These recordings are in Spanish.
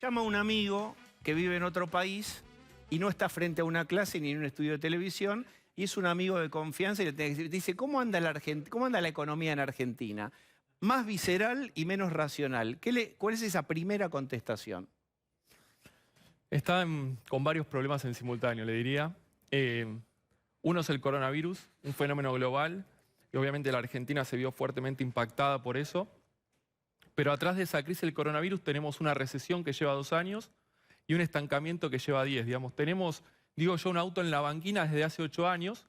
Llama a un amigo que vive en otro país y no está frente a una clase ni en un estudio de televisión y es un amigo de confianza y le dice, ¿cómo anda la economía en Argentina? Más visceral y menos racional. ¿Cuál es esa primera contestación? Está con varios problemas en simultáneo, le diría. Uno es el coronavirus, un fenómeno global, y obviamente la Argentina se vio fuertemente impactada por eso. Pero atrás de esa crisis del coronavirus tenemos una recesión que lleva 2 años y un estancamiento que lleva 10. Digamos, tenemos, digo yo, un auto en la banquina desde hace 8 años.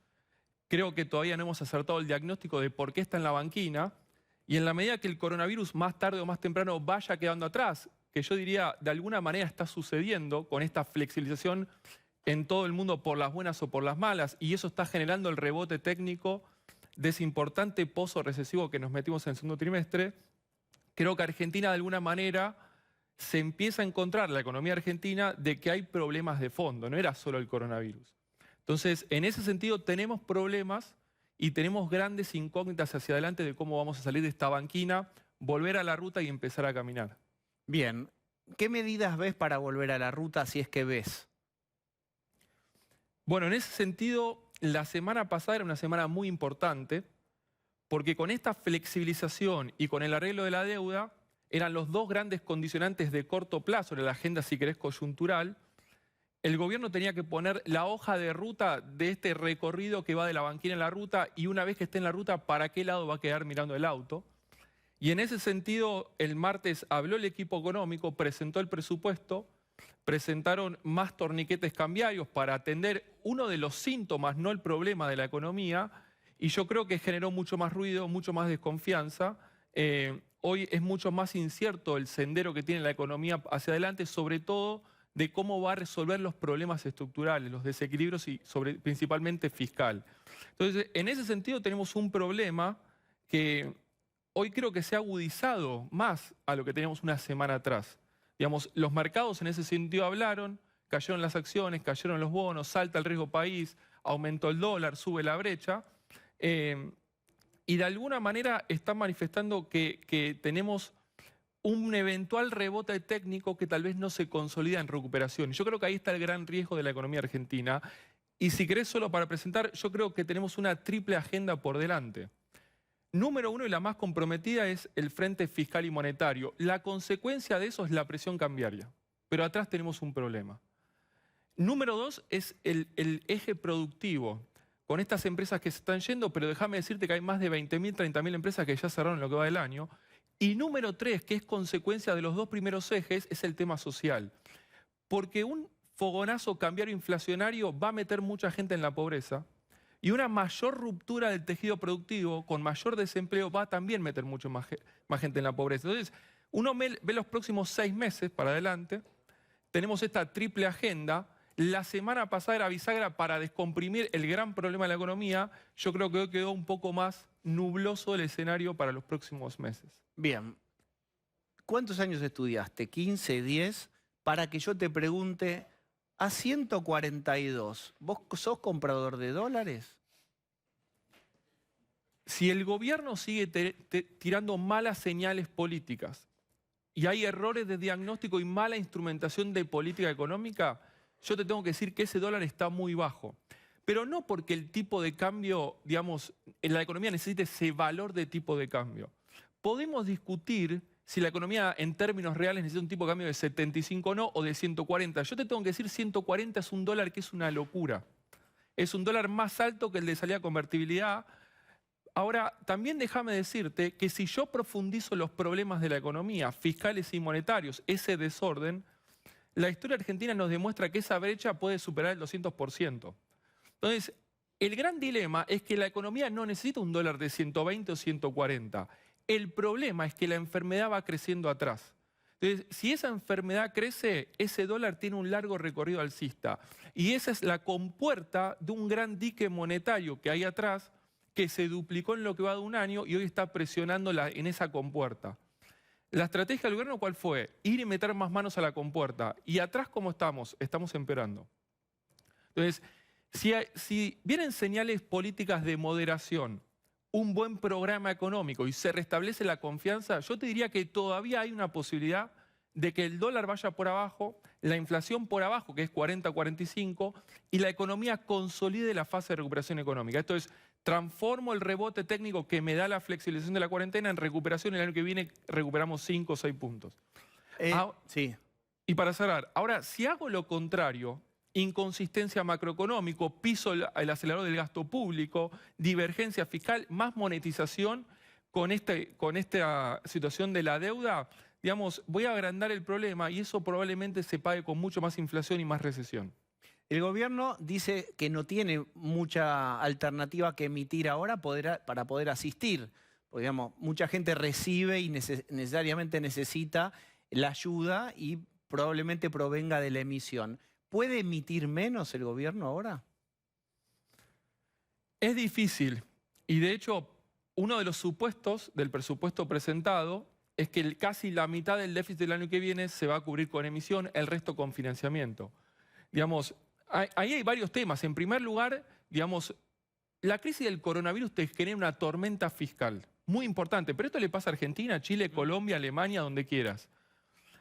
Creo que todavía no hemos acertado el diagnóstico de por qué está en la banquina. Y en la medida que el coronavirus más tarde o más temprano vaya quedando atrás, que yo diría de alguna manera está sucediendo con esta flexibilización en todo el mundo por las buenas o por las malas, y eso está generando el rebote técnico de ese importante pozo recesivo que nos metimos en el segundo trimestre. Creo que Argentina de alguna manera se empieza a encontrar, la economía argentina, de que hay problemas de fondo, no era solo el coronavirus. Entonces, en ese sentido tenemos problemas y tenemos grandes incógnitas hacia adelante de cómo vamos a salir de esta banquina, volver a la ruta y empezar a caminar. Bien, ¿qué medidas ves para volver a la ruta si es que ves? Bueno, en ese sentido, la semana pasada era una semana muy importante, porque con esta flexibilización y con el arreglo de la deuda, eran los dos grandes condicionantes de corto plazo en la agenda, si querés, coyuntural. El gobierno tenía que poner la hoja de ruta de este recorrido que va de la banquina en la ruta, y una vez que esté en la ruta, ¿para qué lado va a quedar mirando el auto? Y en ese sentido, el martes habló el equipo económico, presentó el presupuesto, presentaron más torniquetes cambiarios para atender uno de los síntomas, no el problema de la economía, y yo creo que generó mucho más ruido, mucho más desconfianza. Hoy es mucho más incierto el sendero que tiene la economía hacia adelante, sobre todo de cómo va a resolver los problemas estructurales, los desequilibrios y principalmente fiscal. Entonces, en ese sentido tenemos un problema que hoy creo que se ha agudizado más a lo que teníamos una semana atrás. Digamos, los mercados en ese sentido hablaron, cayeron las acciones, cayeron los bonos, salta el riesgo país, aumentó el dólar, sube la brecha. Y de alguna manera están manifestando que tenemos un eventual rebote técnico que tal vez no se consolida en recuperación. Yo creo que ahí está el gran riesgo de la economía argentina. Y si querés, solo para presentar, yo creo que tenemos una triple agenda por delante. Número uno y la más comprometida es el frente fiscal y monetario. La consecuencia de eso es la presión cambiaria, pero atrás tenemos un problema. Número dos es el eje productivo, con estas empresas que se están yendo, pero déjame decirte que hay más de 20.000, 30.000 empresas que ya cerraron en lo que va del año. Y número tres, que es consecuencia de los dos primeros ejes, es el tema social. Porque un fogonazo cambiario inflacionario va a meter mucha gente en la pobreza, y una mayor ruptura del tejido productivo, con mayor desempleo, va a también meter mucho más gente en la pobreza. Entonces, uno ve los próximos 6 meses para adelante, tenemos esta triple agenda. La semana pasada era bisagra para descomprimir el gran problema de la economía. Yo creo que hoy quedó un poco más nubloso el escenario para los próximos meses. Bien, ¿cuántos años estudiaste? ¿15, 10? Para que yo te pregunte, a 142, ¿vos sos comprador de dólares? Si el gobierno sigue tirando malas señales políticas y hay errores de diagnóstico y mala instrumentación de política económica, yo te tengo que decir que ese dólar está muy bajo. Pero no porque el tipo de cambio, digamos, en la economía necesite ese valor de tipo de cambio. Podemos discutir si la economía en términos reales necesita un tipo de cambio de 75 o no, o de 140. Yo te tengo que decir 140 es un dólar que es una locura. Es un dólar más alto que el de salida de convertibilidad. Ahora, también déjame decirte que si yo profundizo los problemas de la economía, fiscales y monetarios, ese desorden, la historia argentina nos demuestra que esa brecha puede superar el 200%. Entonces, el gran dilema es que la economía no necesita un dólar de 120 o 140. El problema es que la enfermedad va creciendo atrás. Entonces, si esa enfermedad crece, ese dólar tiene un largo recorrido alcista. Y esa es la compuerta de un gran dique monetario que hay atrás, que se duplicó en lo que va de un año y hoy está presionando en esa compuerta. La estrategia del gobierno, ¿cuál fue? Ir y meter más manos a la compuerta. Y atrás, ¿cómo estamos? Estamos empeorando. Entonces, si vienen señales políticas de moderación, un buen programa económico y se restablece la confianza, yo te diría que todavía hay una posibilidad de que el dólar vaya por abajo, la inflación por abajo, que es 40-45, y la economía consolide la fase de recuperación económica. Esto es, transformo el rebote técnico que me da la flexibilización de la cuarentena en recuperación. El año que viene recuperamos 5 o 6 puntos. Sí. Y para cerrar, ahora, si hago lo contrario, inconsistencia macroeconómico, piso el acelerador del gasto público, divergencia fiscal, más monetización con esta situación de la deuda, digamos, voy a agrandar el problema y eso probablemente se pague con mucho más inflación y más recesión. El gobierno dice que no tiene mucha alternativa que emitir ahora para poder asistir. Porque, digamos, mucha gente recibe y necesariamente necesita la ayuda y probablemente provenga de la emisión. ¿Puede emitir menos el gobierno ahora? Es difícil y de hecho uno de los supuestos del presupuesto presentado es que casi la mitad del déficit del año que viene se va a cubrir con emisión, el resto con financiamiento. Digamos, ahí hay varios temas. En primer lugar, digamos, la crisis del coronavirus te genera una tormenta fiscal muy importante, pero esto le pasa a Argentina, Chile, Colombia, Alemania, donde quieras.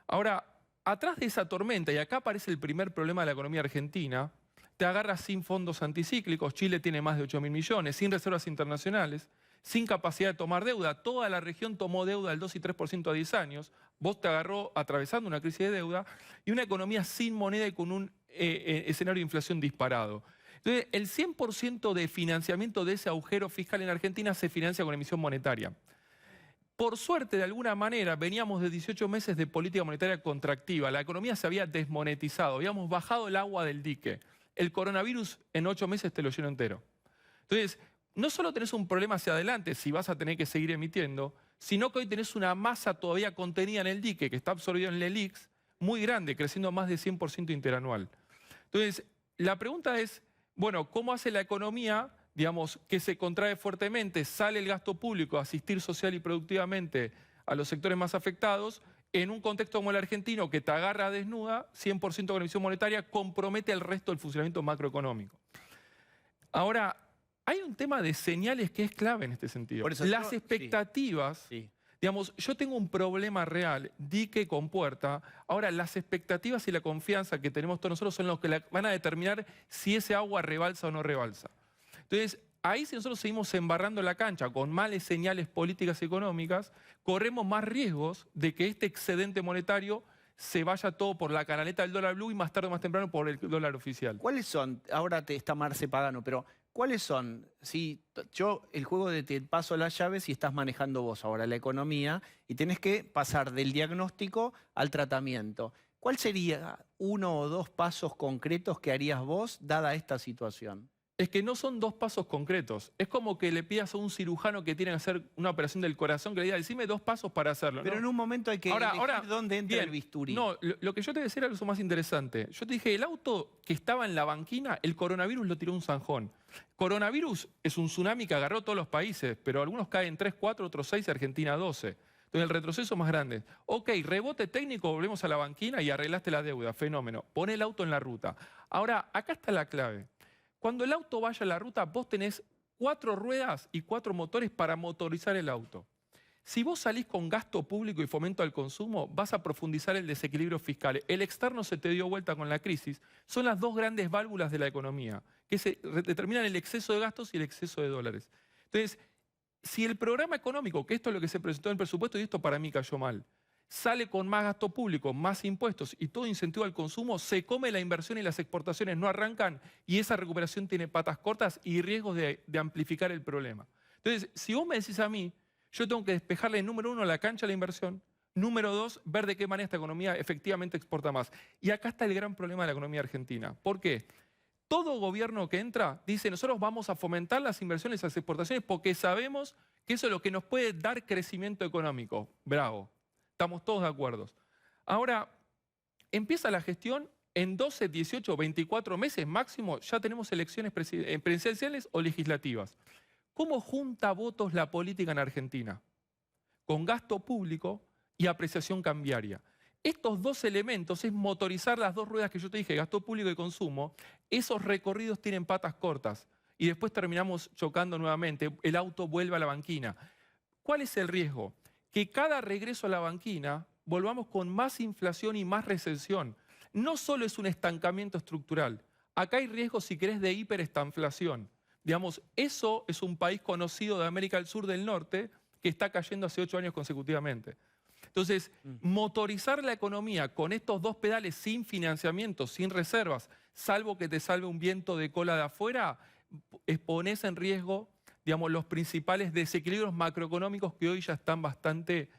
Ahora, atrás de esa tormenta, y acá aparece el primer problema de la economía argentina, te agarras sin fondos anticíclicos, Chile tiene más de 8.000 millones, sin reservas internacionales, sin capacidad de tomar deuda. Toda la región tomó deuda del 2 y 3% a 10 años. Vos te agarró atravesando una crisis de deuda y una economía sin moneda y con un escenario de inflación disparado. Entonces, el 100% de financiamiento de ese agujero fiscal en Argentina se financia con emisión monetaria. Por suerte, de alguna manera, veníamos de 18 meses de política monetaria contractiva. La economía se había desmonetizado, habíamos bajado el agua del dique. El coronavirus en 8 meses te lo llenó entero. Entonces, no solo tenés un problema hacia adelante, si vas a tener que seguir emitiendo, sino que hoy tenés una masa todavía contenida en el dique, que está absorbido en el ELIX, muy grande, creciendo más de 100% interanual. Entonces, la pregunta es, bueno, ¿cómo hace la economía, digamos, que se contrae fuertemente, sale el gasto público a asistir social y productivamente a los sectores más afectados, en un contexto como el argentino, que te agarra desnuda, 100% con emisión monetaria, compromete el resto del funcionamiento macroeconómico? Ahora, hay un tema de señales que es clave en este sentido. Por eso las expectativas, sí. Digamos, yo tengo un problema real, dique con puerta. Ahora, las expectativas y la confianza que tenemos todos nosotros son los que van a determinar si ese agua rebalsa o no rebalsa. Entonces, ahí si nosotros seguimos embarrando la cancha con malas señales políticas y económicas, corremos más riesgos de que este excedente monetario se vaya todo por la canaleta del dólar blue y más tarde o más temprano por el dólar oficial. ¿Cuáles son? Ahora está Marce Pagano, pero ¿cuáles son? Si el juego de te paso las llaves y estás manejando vos ahora la economía y tenés que pasar del diagnóstico al tratamiento. ¿Cuál sería 1 o 2 pasos concretos que harías vos dada esta situación? Es que no son 2 pasos concretos. Es como que le pidas a un cirujano que tiene que hacer una operación del corazón que le diga, decime 2 pasos para hacerlo. Pero ¿no? En un momento hay que elegir dónde entra el bisturí. No, lo que yo te decía era lo más interesante. Yo te dije, el auto que estaba en la banquina, el coronavirus lo tiró un zanjón. Coronavirus es un tsunami que agarró a todos los países, pero algunos caen 3, 4, otros 6, Argentina 12. Entonces el retroceso más grande. Ok, rebote técnico, volvemos a la banquina y arreglaste la deuda, fenómeno. Pon el auto en la ruta. Ahora, acá está la clave. Cuando el auto vaya a la ruta, vos tenés 4 ruedas y 4 motores para motorizar el auto. Si vos salís con gasto público y fomento al consumo, vas a profundizar el desequilibrio fiscal. El externo se te dio vuelta con la crisis. Son las 2 grandes válvulas de la economía, que se determinan el exceso de gastos y el exceso de dólares. Entonces, si el programa económico, que esto es lo que se presentó en el presupuesto, y esto para mí cayó mal, sale con más gasto público, más impuestos y todo incentivo al consumo, se come la inversión y las exportaciones no arrancan y esa recuperación tiene patas cortas y riesgos de amplificar el problema. Entonces, si vos me decís a mí, yo tengo que despejarle, número 1, la cancha a la inversión, número 2, ver de qué manera esta economía efectivamente exporta más. Y acá está el gran problema de la economía argentina. ¿Por qué? Todo gobierno que entra dice, nosotros vamos a fomentar las inversiones y las exportaciones porque sabemos que eso es lo que nos puede dar crecimiento económico. Bravo. Estamos todos de acuerdo. Ahora, empieza la gestión, en 12, 18, 24 meses máximo ya tenemos elecciones presidenciales o legislativas. ¿Cómo junta votos la política en Argentina? Con gasto público y apreciación cambiaria. Estos 2 elementos es motorizar las 2 ruedas que yo te dije, gasto público y consumo. Esos recorridos tienen patas cortas y después terminamos chocando nuevamente. El auto vuelve a la banquina. ¿Cuál es el riesgo? Que cada regreso a la banquina volvamos con más inflación y más recesión. No solo es un estancamiento estructural, acá hay riesgos, si querés, de hiperestanflación. Digamos, eso es un país conocido de América del Sur del Norte que está cayendo hace 8 años consecutivamente. Entonces, motorizar la economía con estos dos pedales sin financiamiento, sin reservas, salvo que te salve un viento de cola de afuera, pones en riesgo, digamos, los principales desequilibrios macroeconómicos que hoy ya están bastante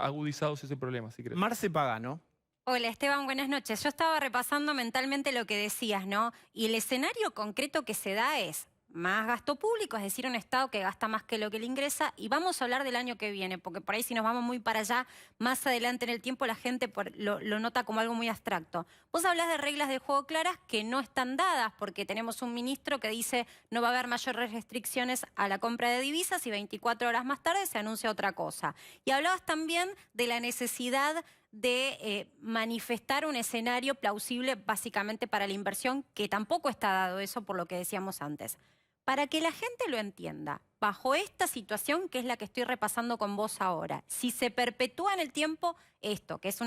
agudizados ese problema, si querés. Marce Pagano. Hola Esteban, buenas noches. Yo estaba repasando mentalmente lo que decías, ¿no? Y el escenario concreto que se da es más gasto público, es decir, un Estado que gasta más que lo que le ingresa. Y vamos a hablar del año que viene, porque por ahí si nos vamos muy para allá, más adelante en el tiempo la gente lo nota como algo muy abstracto. Vos hablás de reglas de juego claras que no están dadas, porque tenemos un ministro que dice no va a haber mayores restricciones a la compra de divisas y 24 horas más tarde se anuncia otra cosa. Y hablabas también de la necesidad de manifestar un escenario plausible básicamente para la inversión, que tampoco está dado eso por lo que decíamos antes. Para que la gente lo entienda, bajo esta situación que es la que estoy repasando con vos ahora, si se perpetúa en el tiempo esto, que es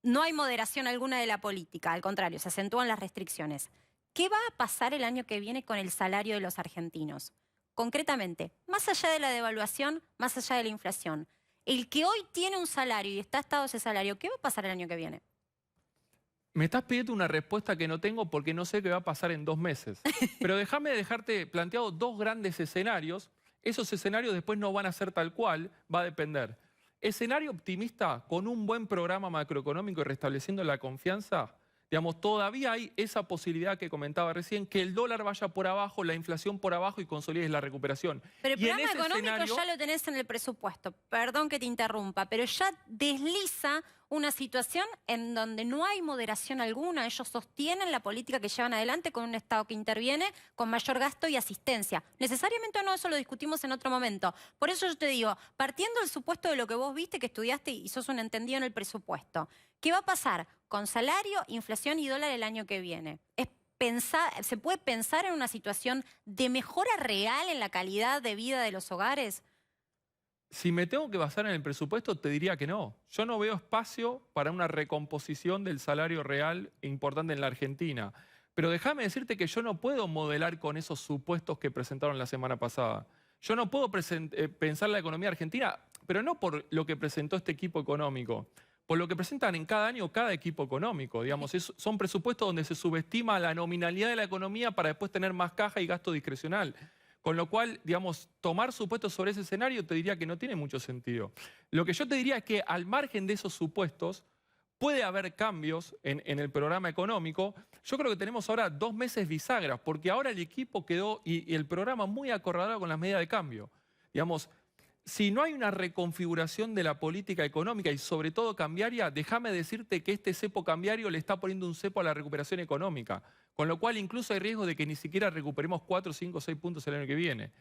no hay moderación alguna de la política, al contrario, se acentúan las restricciones. ¿Qué va a pasar el año que viene con el salario de los argentinos? Concretamente, más allá de la devaluación, más allá de la inflación, el que hoy tiene un salario y está atado a ese salario, ¿qué va a pasar el año que viene? Me estás pidiendo una respuesta que no tengo porque no sé qué va a pasar en 2 meses. Pero déjame dejarte planteado 2 grandes escenarios. Esos escenarios después no van a ser tal cual, va a depender. Escenario optimista, con un buen programa macroeconómico y restableciendo la confianza, digamos, todavía hay esa posibilidad que comentaba recién, que el dólar vaya por abajo, la inflación por abajo y consolides la recuperación. Pero el programa económico ya lo tenés en el presupuesto. Perdón que te interrumpa, pero ya desliza una situación en donde no hay moderación alguna. Ellos sostienen la política que llevan adelante con un Estado que interviene con mayor gasto y asistencia. Necesariamente o no, eso lo discutimos en otro momento. Por eso yo te digo, partiendo del supuesto de lo que vos viste, que estudiaste y sos un entendido en el presupuesto, ¿qué va a pasar con salario, inflación y dólar el año que viene? ¿Se puede pensar en una situación de mejora real en la calidad de vida de los hogares? Si me tengo que basar en el presupuesto, te diría que no. Yo no veo espacio para una recomposición del salario real importante en la Argentina. Pero déjame decirte que yo no puedo modelar con esos supuestos que presentaron la semana pasada. Yo no puedo pensar la economía argentina, pero no por lo que presentó este equipo económico, por lo que presentan en cada año cada equipo económico. Digamos, son presupuestos donde se subestima la nominalidad de la economía para después tener más caja y gasto discrecional. Con lo cual, digamos, tomar supuestos sobre ese escenario te diría que no tiene mucho sentido. Lo que yo te diría es que al margen de esos supuestos puede haber cambios en el programa económico. Yo creo que tenemos ahora 2 meses bisagras, porque ahora el equipo quedó y el programa muy acorralado con las medidas de cambio. Digamos, si no hay una reconfiguración de la política económica y sobre todo cambiaria, déjame decirte que este cepo cambiario le está poniendo un cepo a la recuperación económica. Con lo cual incluso hay riesgo de que ni siquiera recuperemos 4, 5, 6 puntos el año que viene.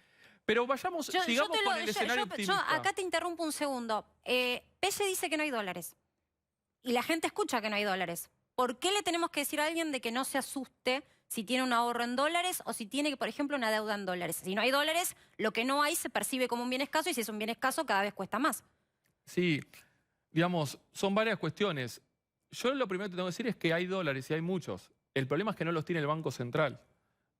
Pero sigamos con el escenario optimista. Acá te interrumpo un segundo. Pelle dice que no hay dólares. Y la gente escucha que no hay dólares. ¿Por qué le tenemos que decir a alguien de que no se asuste si tiene un ahorro en dólares o si tiene, por ejemplo, una deuda en dólares? Si no hay dólares, lo que no hay se percibe como un bien escaso y si es un bien escaso cada vez cuesta más. Sí, digamos, son varias cuestiones. Yo lo primero que tengo que decir es que hay dólares y hay muchos. El problema es que no los tiene el Banco Central.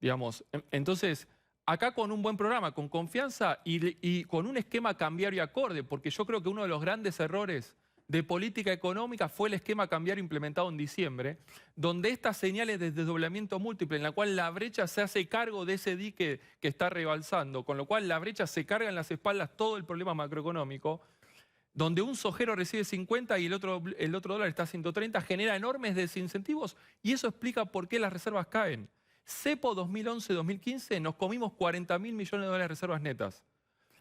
Digamos, entonces, acá con un buen programa, con confianza y con un esquema cambiario acorde, porque yo creo que uno de los grandes errores de política económica fue el esquema cambiario implementado en diciembre, donde estas señales de desdoblamiento múltiple, en la cual la brecha se hace cargo de ese dique que está rebalsando, con lo cual la brecha se carga en las espaldas todo el problema macroeconómico, donde un sojero recibe 50 y el otro dólar está a 130, genera enormes desincentivos y eso explica por qué las reservas caen. Cepo 2011-2015 nos comimos 40.000 millones de dólares de reservas netas.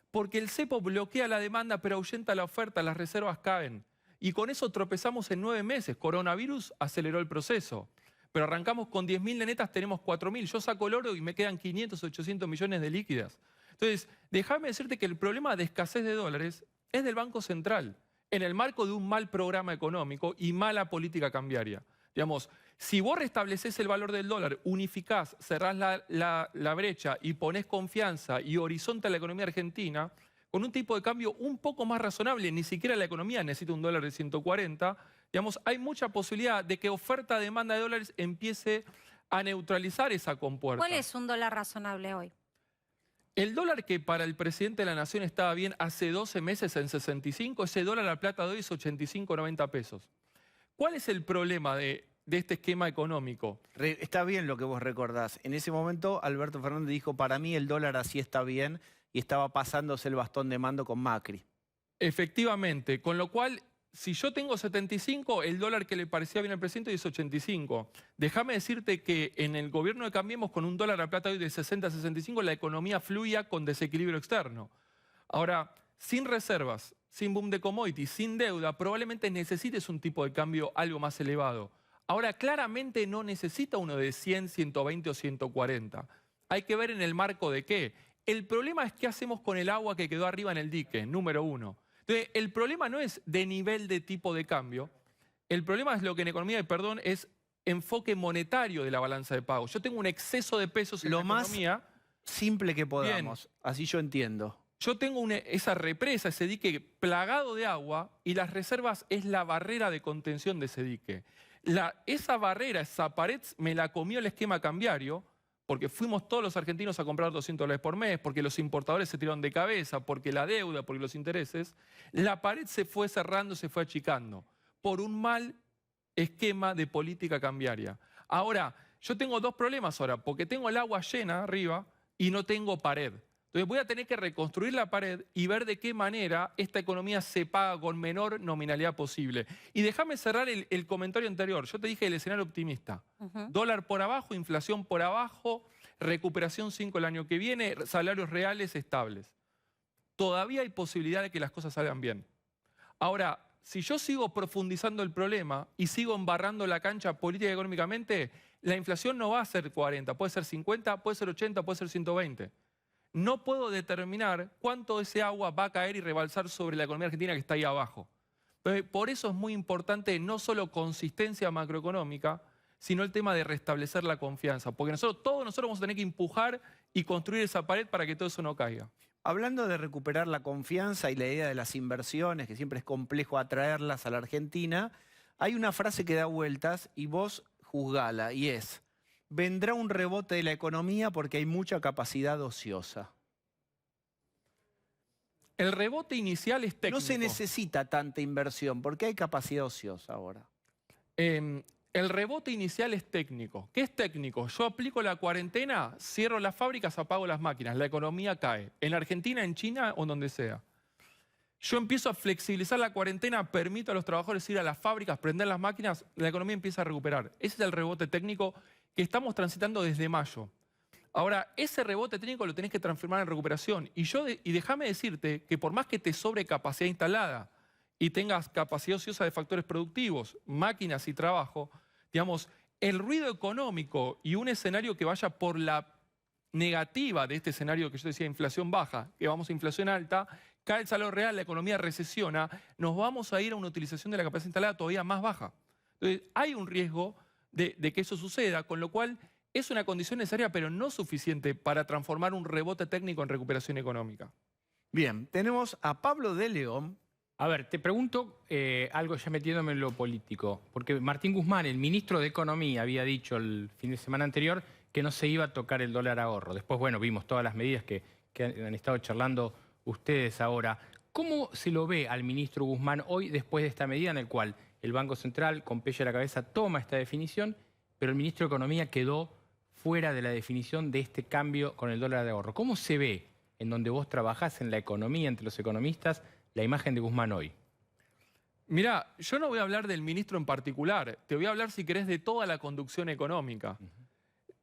Porque el cepo bloquea la demanda pero ahuyenta la oferta, las reservas caen. Y con eso tropezamos en 9 meses. Coronavirus aceleró el proceso. Pero arrancamos con 10.000 de netas, tenemos 4.000. Yo saco el oro y me quedan 500, 800 millones de líquidas. Entonces, déjame decirte que el problema de escasez de dólares es del Banco Central, en el marco de un mal programa económico y mala política cambiaria. Digamos, si vos restableces el valor del dólar, unificás, cerrás la brecha y ponés confianza y horizonte a la economía argentina, con un tipo de cambio un poco más razonable, ni siquiera la economía necesita un dólar de 140, digamos, hay mucha posibilidad de que oferta-demanda de dólares empiece a neutralizar esa compuerta. ¿Cuál es un dólar razonable hoy? El dólar que para el presidente de la Nación estaba bien hace 12 meses en 65, ese dólar a plata de hoy es 85-90 pesos. ¿Cuál es el problema de este esquema económico? Está bien lo que vos recordás. En ese momento Alberto Fernández dijo, para mí el dólar así está bien, y estaba pasándose el bastón de mando con Macri. Efectivamente, con lo cual, si yo tengo 75, el dólar que le parecía bien al presidente es 85. Déjame decirte que en el gobierno de Cambiemos, con un dólar a plata hoy de 60 a 65, la economía fluía con desequilibrio externo. Ahora, sin reservas, sin boom de commodities, sin deuda, probablemente necesites un tipo de cambio algo más elevado. Ahora, claramente no necesita uno de 100, 120 o 140. Hay que ver en el marco de qué. El problema es qué hacemos con el agua que quedó arriba en el dique, número uno. Entonces, el problema no es de nivel de tipo de cambio. El problema es lo que en economía, perdón, es enfoque monetario de la balanza de pagos. Yo tengo un exceso de pesos en la economía. Simple que podamos, así yo entiendo. Yo tengo esa represa, ese dique plagado de agua, y las reservas es la barrera de contención de ese dique. Esa barrera, esa pared, me la comió el esquema cambiario, porque fuimos todos los argentinos a comprar $200 por mes, porque los importadores se tiraron de cabeza, porque la deuda, porque los intereses. La pared se fue cerrando, se fue achicando, por un mal esquema de política cambiaria. Ahora, yo tengo dos problemas ahora, porque tengo el agua llena arriba y no tengo pared. Entonces voy a tener que reconstruir la pared y ver de qué manera esta economía se paga con menor nominalidad posible. Y déjame cerrar el comentario anterior. Yo te dije el escenario optimista. Dólar por abajo, inflación por abajo, recuperación 5 el año que viene, salarios reales estables. Todavía hay posibilidad de que las cosas salgan bien. Ahora, si yo sigo profundizando el problema y sigo embarrando la cancha política y económicamente, la inflación no va a ser 40, puede ser 50, puede ser 80, puede ser 120. No puedo determinar cuánto ese agua va a caer y rebalsar sobre la economía argentina que está ahí abajo. Entonces, por eso es muy importante no solo consistencia macroeconómica, sino el tema de restablecer la confianza. Porque todos nosotros vamos a tener que empujar y construir esa pared para que todo eso no caiga. Hablando de recuperar la confianza y la idea de las inversiones, que siempre es complejo atraerlas a la Argentina, hay una frase que da vueltas y vos juzgala, y es: vendrá un rebote de la economía porque hay mucha capacidad ociosa. El rebote inicial es técnico. No se necesita tanta inversión porque hay capacidad ociosa ahora. El rebote inicial es técnico. ¿Qué es técnico? Yo aplico la cuarentena, cierro las fábricas, apago las máquinas, la economía cae. En Argentina, en China o donde sea. Yo empiezo a flexibilizar la cuarentena, permito a los trabajadores ir a las fábricas, prender las máquinas, la economía empieza a recuperar. Ese es el rebote técnico que estamos transitando desde mayo. Ahora, ese rebote técnico lo tenés que transformar en recuperación. Y déjame decirte que por más que te sobre capacidad instalada y tengas capacidad ociosa de factores productivos, máquinas y trabajo, digamos, el ruido económico y un escenario que vaya por la negativa de este escenario que yo decía, inflación baja, que vamos a inflación alta, cae el salario real, la economía recesiona, nos vamos a ir a una utilización de la capacidad instalada todavía más baja. Entonces, hay un riesgo de que eso suceda, con lo cual es una condición necesaria, pero no suficiente para transformar un rebote técnico en recuperación económica. Bien, tenemos a Pablo de León. A ver, te pregunto algo ya metiéndome en lo político, porque Martín Guzmán, el ministro de Economía, había dicho el fin de semana anterior que no se iba a tocar el dólar ahorro. Después, bueno, vimos todas las medidas que han estado charlando ustedes ahora. ¿Cómo se lo ve al ministro Guzmán hoy después de esta medida en la cual el Banco Central, con Pella a la cabeza, toma esta definición, pero el ministro de Economía quedó fuera de la definición de este cambio con el dólar de ahorro? ¿Cómo se ve, en donde vos trabajás en la economía, entre los economistas, la imagen de Guzmán hoy? Mirá, yo no voy a hablar del ministro en particular, te voy a hablar, si querés, de toda la conducción económica.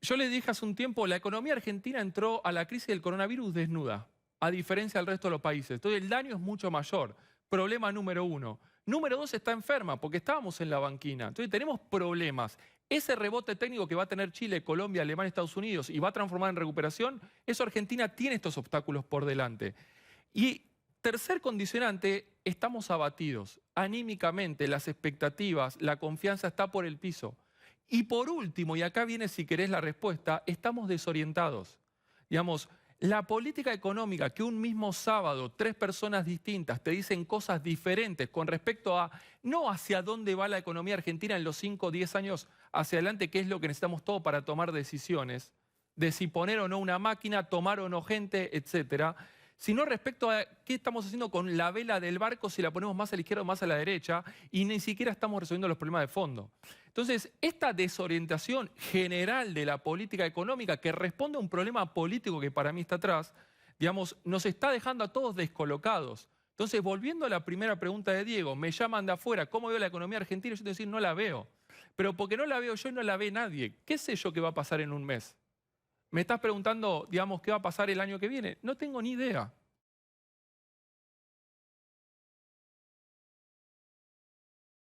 Yo le dije hace un tiempo, la economía argentina entró a la crisis del coronavirus desnuda, a diferencia del resto de los países. Entonces el daño es mucho mayor. Problema número 1. Número 2, está enferma, porque estábamos en la banquina. Entonces tenemos problemas. Ese rebote técnico que va a tener Chile, Colombia, Alemania, Estados Unidos y va a transformar en recuperación, eso Argentina tiene estos obstáculos por delante. Y tercer condicionante, estamos abatidos. Anímicamente, las expectativas, la confianza está por el piso. Y por último, y acá viene si querés la respuesta, estamos desorientados. Digamos, La política económica, que un mismo sábado 3 personas distintas te dicen cosas diferentes con respecto a no hacia dónde va la economía argentina en los 5 o 10 años hacia adelante, que es lo que necesitamos todo para tomar decisiones, de si poner o no una máquina, tomar o no gente, etcétera, sino respecto a qué estamos haciendo con la vela del barco, si la ponemos más a la izquierda o más a la derecha, y ni siquiera estamos resolviendo los problemas de fondo. Entonces, esta desorientación general de la política económica, que responde a un problema político que para mí está atrás, digamos, nos está dejando a todos descolocados. Entonces, volviendo a la primera pregunta de Diego, me llaman de afuera, ¿cómo veo la economía argentina? Yo tengo que decir, no la veo. Pero porque no la veo yo y no la ve nadie. ¿Qué sé yo qué va a pasar en un mes? Me estás preguntando, digamos, ¿qué va a pasar el año que viene? No tengo ni idea.